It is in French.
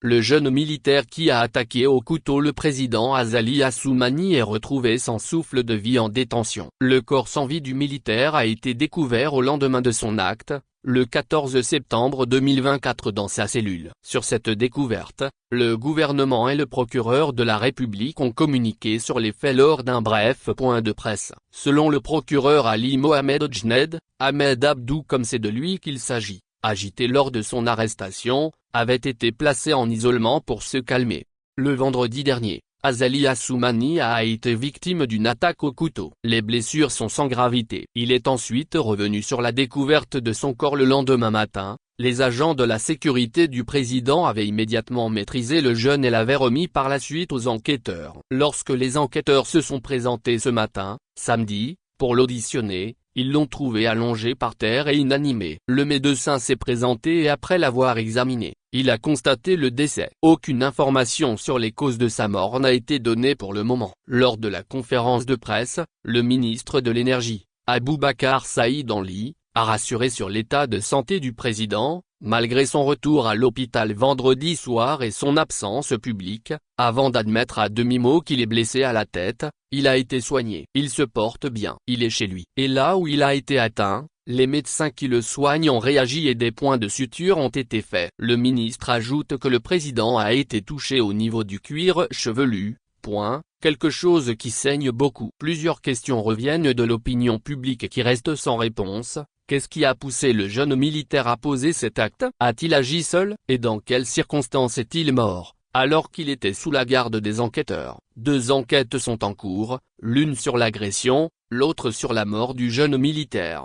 Le jeune militaire qui a attaqué au couteau le président Azali Assoumani est retrouvé sans souffle de vie en détention. Le corps sans vie du militaire a été découvert au lendemain de son acte, le 14 septembre 2024 dans sa cellule. Sur cette découverte, le gouvernement et le procureur de la République ont communiqué sur les faits lors d'un bref point de presse. Selon le procureur Ali Mohamed Oujned, Ahmed Abdou, comme c'est de lui qu'il s'agit, agité lors de son arrestation, avait été placé en isolement pour se calmer. Le vendredi dernier, Azali Assoumani a été victime d'une attaque au couteau. Les blessures sont sans gravité. Il est ensuite revenu sur la découverte de son corps le lendemain matin. Les agents de la sécurité du président avaient immédiatement maîtrisé le jeune et l'avaient remis par la suite aux enquêteurs. Lorsque les enquêteurs se sont présentés ce matin, samedi, pour l'auditionner, ils l'ont trouvé allongé par terre et inanimé. Le médecin s'est présenté et après l'avoir examiné, il a constaté le décès. Aucune information sur les causes de sa mort n'a été donnée pour le moment. Lors de la conférence de presse, le ministre de l'Énergie, Aboubacar Saïd Enli, a rassuré sur l'état de santé du président, malgré son retour à l'hôpital vendredi soir et son absence publique, avant d'admettre à demi-mot qu'il est blessé à la tête. Il a été soigné. Il se porte bien. Il est chez lui. Et là où il a été atteint, les médecins qui le soignent ont réagi et des points de suture ont été faits. Le ministre ajoute que le président a été touché au niveau du cuir chevelu, quelque chose qui saigne beaucoup. Plusieurs questions reviennent de l'opinion publique qui reste sans réponse. Qu'est-ce qui a poussé le jeune militaire à poser cet acte? A-t-il agi seul? Et dans quelles circonstances est-il mort, alors qu'il était sous la garde des enquêteurs? 2 enquêtes sont en cours, l'une sur l'agression, l'autre sur la mort du jeune militaire.